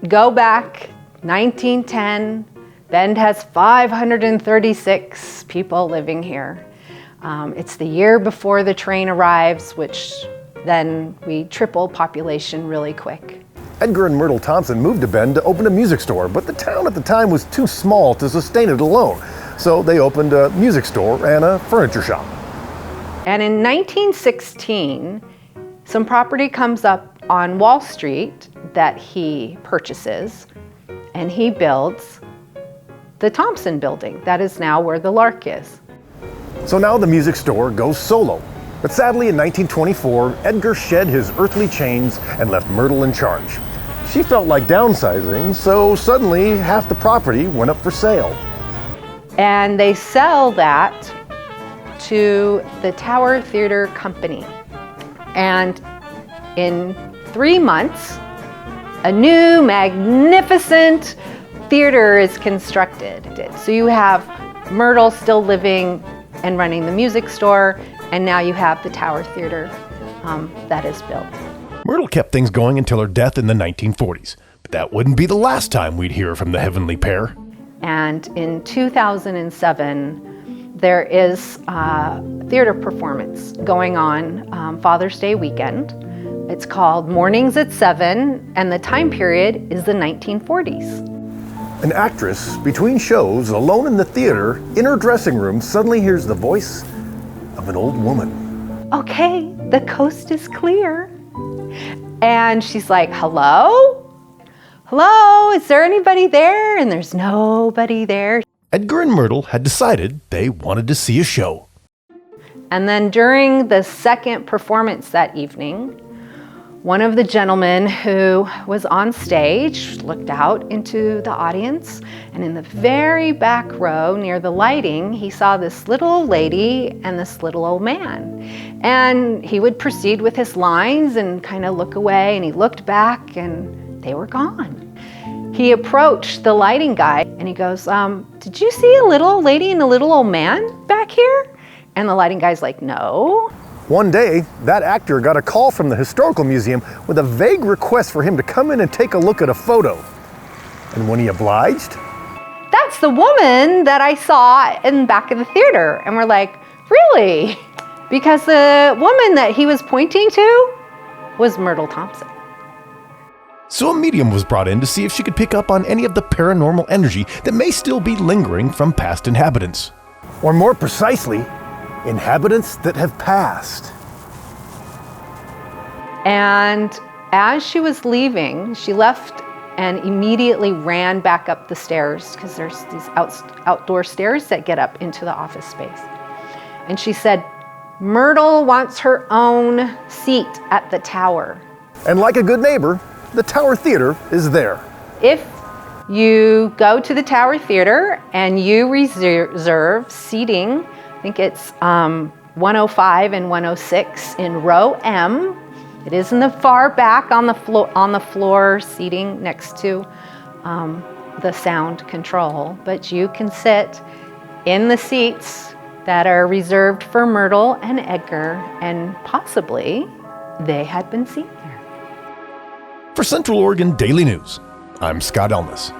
go back 1910, Bend has 536 people living here. It's the year before the train arrives, which then we triple population really quick. Edgar and Myrtle Thompson moved to Bend to open a music store, but the town at the time was too small to sustain it alone. So they opened a music store and a furniture shop. And in 1916, some property comes up on Wall Street that he purchases, and he builds the Thompson building. That is now where the Lark is. So now the music store goes solo. But sadly, in 1924, Edgar shed his earthly chains and left Myrtle in charge. She felt like downsizing, so suddenly half the property went up for sale. And they sell that to the Tower Theater Company. And in 3 months, a new magnificent theater is constructed. So you have Myrtle still living and running the music store, and now you have the Tower Theater that is built. Myrtle kept things going until her death in the 1940s, but that wouldn't be the last time we'd hear from the heavenly pair. And in 2007, there is a theater performance going on Father's Day weekend. It's called Mornings at 7, and the time period is the 1940s. An actress, between shows, alone in the theater, in her dressing room, suddenly hears the voice of an old woman. Okay, the coast is clear. And she's like, hello? Hello, is there anybody there? And there's nobody there. Edgar and Myrtle had decided they wanted to see a show. And then during the second performance that evening, one of the gentlemen who was on stage looked out into the audience, and in the very back row near the lighting, he saw this little old lady and this little old man. And he would proceed with his lines and kind of look away, and he looked back and they were gone. He approached the lighting guy and he goes, did you see a little old lady and a little old man back here? And the lighting guy's like, no. One day, that actor got a call from the Historical Museum with a vague request for him to come in and take a look at a photo. And when he obliged, that's the woman that I saw in the back of the theater. And we're like, really? Because the woman that he was pointing to was Myrtle Thompson. So a medium was brought in to see if she could pick up on any of the paranormal energy that may still be lingering from past inhabitants. or more precisely, inhabitants that have passed. And as she was leaving, she left and immediately ran back up the stairs, because there's these outdoor stairs that get up into the office space. And she said, Myrtle wants her own seat at the tower. And like a good neighbor, the Tower Theater is there. If you go to the Tower Theater and you reserve seating, I think it's 105 and 106 in row M. It is in the far back on the floor seating next to the sound control, but you can sit in the seats that are reserved for Myrtle and Edgar, and possibly they had been seen there. For Central Oregon Daily News, I'm Scott Elmas.